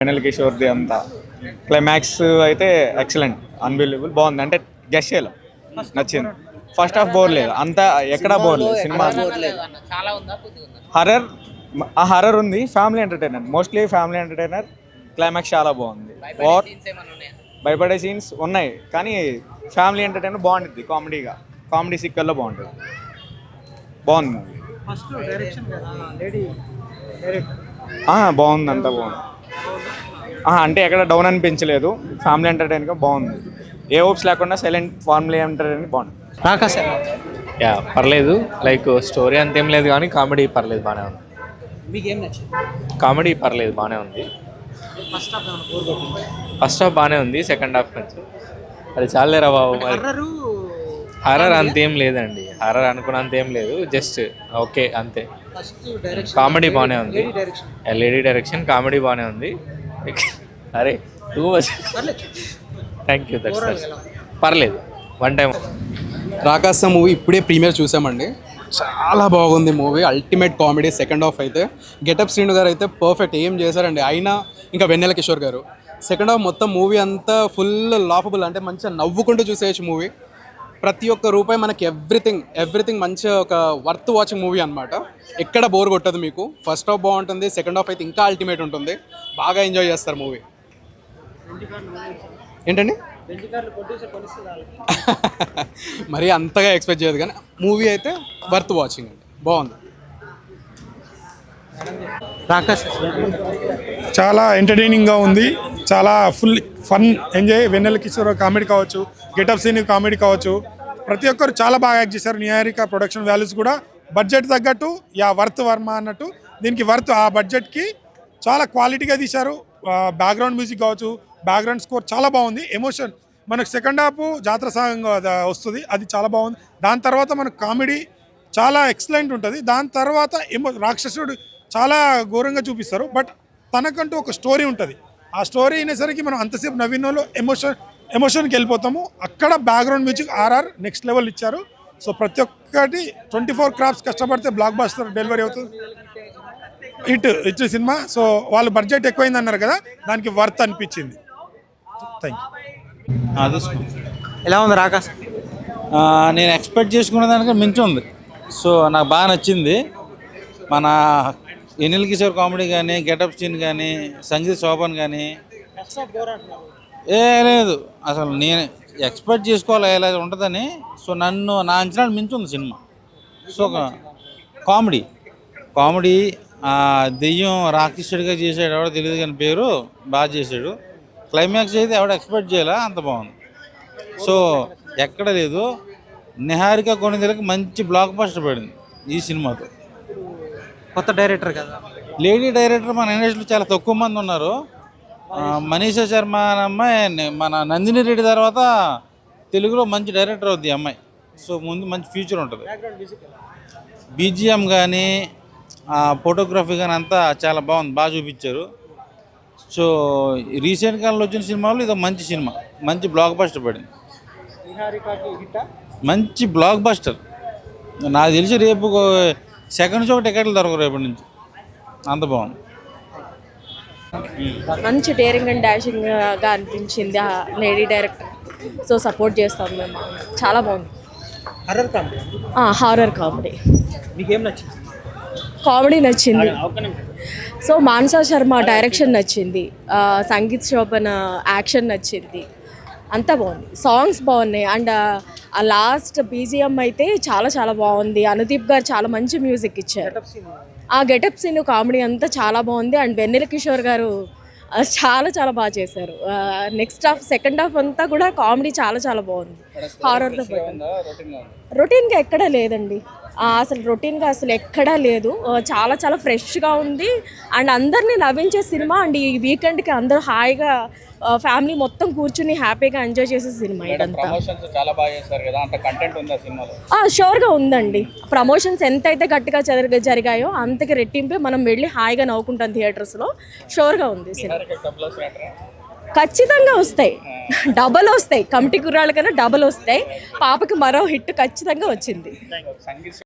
Final కిషోర్ది అంతా climax అయితే excellent, unbelievable, బాగుంది. అంటే గెస్ చేయలేం, నచ్చింది. ఫస్ట్ హాఫ్ బోర్ లేదు, అంతా ఎక్కడా బోర్ లేదు. సినిమా హర్రర్, హర్రర్ ఉంది. Family entertainer, mostly family entertainer. Climax చాలా బాగుంది. ఓవర్ భయపడే సీన్స్ ఉన్నాయి కానీ ఫ్యామిలీ ఎంటర్టైనర్ బాగుంటుంది. కామెడీ సిక్కల్లో బాగుంటుంది. బాగుంది మూవీ. బాగుంది, అంతా బాగుంది. అంటే ఎక్కడ డౌన్ అనిపించలేదు. ఫ్యామిలీ ఎంటర్టైన్గా బాగుంది. ఏ హోప్స్ లేకుండా సైలెంట్ ఫ్యామిలీ ఎంటర్టైన్ బాగుంది. యా పర్లేదు, లైక్ స్టోరీ అంతేం లేదు కానీ కామెడీ పర్లేదు, బాగానే ఉంది. కామెడీ పర్లేదు, బాగానే ఉంది. ఫస్ట్ హాఫ్ బాగానే ఉంది, సెకండ్ హాఫ్ కొంచెం అది చాలేరా బాబు. హర్రర్ అంతేం లేదండి, హర్రర్ అనుకున్నంత ఏం లేదు, జస్ట్ ఓకే అంతే. కామెడీ బాగానే ఉంది, లేడీ డైరెక్షన్, కామెడీ బాగానే ఉంది. అరే too much. Thank you, that's పర్లేదు, వన్ టైం. రాకాస మూవీ ఇప్పుడే ప్రీమియర్ చూసామండి, చాలా బాగుంది movie. Ultimate comedy. Second half అయితే గెటప్ శ్రీను గారు అయితే పర్ఫెక్ట్, ఏం చేశారండి. అయినా ఇంకా వెన్నెల కిషోర్ గారు. సెకండ్ హాఫ్ మొత్తం మూవీ అంతా ఫుల్ లాఫబుల్, అంటే మంచిగా నవ్వుకుంటూ చూసేయచ్చు మూవీ. ప్రతి ఒక్క రూపాయి మనకి ఎవ్రీథింగ్ మంచిగా ఒక వర్త్ వాచింగ్ మూవీ అనమాట. ఎక్కడ బోర్ కొట్టదు మీకు. ఫస్ట్ హాఫ్ బాగుంటుంది, సెకండ్ హాఫ్ అయితే ఇంకా అల్టిమేట్ ఉంటుంది. బాగా ఎంజాయ్ చేస్తారు మూవీ. ఏంటండి మరి అంతగా ఎక్స్పెక్ట్ చేయదు కానీ మూవీ అయితే వర్త్ వాచింగ్ అండి, బాగుంది. చాలా ఎంటర్టైనింగ్గా ఉంది. చాలా ఫుల్ ఫన్ ఎంజాయ్. వెన్నెల కిషోర్ కామెడీ కావచ్చు, గెటప్ సీన్ కామెడీ కావచ్చు, ప్రతి ఒక్కరు చాలా బాగా యాక్ట్ చేశారు. నిహారిక ప్రొడక్షన్ వాల్యూస్ కూడా బడ్జెట్ తగ్గట్టు వర్త్ వర్మ అన్నట్టు దీనికి వర్త్. ఆ బడ్జెట్కి చాలా క్వాలిటీగా తీశారు. బ్యాక్గ్రౌండ్ మ్యూజిక్ కావచ్చు, బ్యాక్గ్రౌండ్ స్కోర్ చాలా బాగుంది. ఎమోషన్ మనకు సెకండ్ హాఫ్ జాతర సాంగ్ వస్తుంది, అది చాలా బాగుంది. దాని తర్వాత మనకు కామెడీ చాలా ఎక్సలెంట్ ఉంటుంది. దాని తర్వాత రాక్షసుడు చాలా ఘోరంగా చూపిస్తారు, బట్ తనకంటూ ఒక స్టోరీ ఉంటుంది. ఆ స్టోరీ అయినసరికి మనం అంతసేపు నవ్వినోళ్ళు ఎమోషన్కి వెళ్ళిపోతాము. అక్కడ background music RR next level ఇచ్చారు. సో ప్రతి ఒక్కటి 24 క్రాఫ్ట్స్ కష్టపడితే బ్లాక్ బస్టర్ డెలివరీ అవుతుంది. ఇటు సినిమా. సో వాళ్ళు బడ్జెట్ ఎక్కువైంది అన్నారు కదా, దానికి వర్త్ అనిపించింది. Thank you. ఎలా ఉంది రాకాశ? నేను ఎక్స్పెక్ట్ చేసుకున్న దానికంటే మించి ఉంది. సో నాకు బాగా నచ్చింది. మన వెన్నెల కిషోర్ కామెడీ కానీ, గెటప్ సీన్ కానీ, సంగీత శోభన్ కానీ లేదు. అసలు నేను ఎక్స్పెక్ట్ చేసుకోవాలి ఇలా ఉంటుందని. సో నా అంచనాలు మించి ఉంది సినిమా. సో కామెడీ దెయ్యం రాక్షసుడిగా చేసాడు, ఎవడో తెలియదు కానీ పేరు బాగా చేశాడు. క్లైమాక్స్ అయితే ఎవడ ఎక్స్పెక్ట్ చేయాలా, అంత బాగుంది. సో ఎక్కడ లేదు. నిహారిక కొనిదలకి మంచి బ్లాక్ బస్టర్ పడింది ఈ సినిమాతో. కొత్త డైరెక్టర్ కదా, లేడీ డైరెక్టర్ మన ఇండస్ట్రీలో చాలా తక్కువ మంది ఉన్నారు. మనీషా శర్మ అనే అమ్మాయి మన నందిని రెడ్డి తర్వాత తెలుగులో మంచి డైరెక్టర్ అవుద్ది ఈ అమ్మాయి. సో ముందు మంచి ఫ్యూచర్ ఉంటుంది. బీజిఎం కానీ ఫోటోగ్రఫీ కానీ అంతా చాలా బాగుంది, బాగా చూపించారు. సో రీసెంట్ కాలంలో వచ్చిన సినిమాలో ఇది మంచి సినిమా, మంచి బ్లాక్ బస్టర్ పడింది. మంచి బ్లాక్ బస్టర్. నాకు తెలిసి రేపు సెకండ్ షో టికెట్లు దొరకరు రేపటి నుంచి, అంత బాగుంది. మంచి డేరింగ్ అండ్ డాషింగ్గా అనిపించింది ఆ లేడీ డైరెక్టర్. సో సపోర్ట్ చేస్తాం మేము. చాలా బాగుంది. Horror comedy. మీకేం నచ్చింది? కామెడీ నచ్చింది. సో మానసా శర్మ డైరెక్షన్ నచ్చింది, సంగీత్ శోభన్ యాక్షన్ నచ్చింది, అంతా బాగుంది. సాంగ్స్ బాగున్నాయి. అండ్ ఆ లాస్ట్ బీజిఎం అయితే చాలా చాలా బాగుంది. అనుదీప్ గారు చాలా మంచి మ్యూజిక్ ఇచ్చారు. ఆ గెటప్ సీన్ కామెడీ అంతా చాలా బాగుంది. అండ్ వెన్నెల కిషోర్ గారు చాలా చాలా బాగా చేశారు. నెక్స్ట్ హాఫ్ సెకండ్ హాఫ్ అంతా కూడా కామెడీ చాలా చాలా బాగుంది. హారర్తో రొటీన్గా ఎక్కడా లేదండి, అసలు రొటీన్గా అసలు ఎక్కడా లేదు. చాలా చాలా ఫ్రెష్గా ఉంది. అండ్ అందరినీ నవ్వించే సినిమా. అండ్ ఈ వీకెండ్కి అందరూ హాయిగా ఫ్యామిలీ మొత్తం కూర్చుని హ్యాపీగా ఎంజాయ్ చేసే సినిమా ఇదంతా. షూర్గా ఉందండి. ప్రమోషన్స్ ఎంతైతే గట్టిగా జరిగాయో అంతకి రెట్టింపే మనం వెళ్ళి హాయిగా నవ్వుకుంటాం థియేటర్స్లో. షూర్గా ఉంది సినిమా. ఖచ్చితంగా వస్తాయి, డబల్ వస్తాయి. కమిటీ కుర్రాళ్ళ కన్నా డబల్ వస్తాయి. పాపకి మరో హిట్ ఖచ్చితంగా వచ్చింది.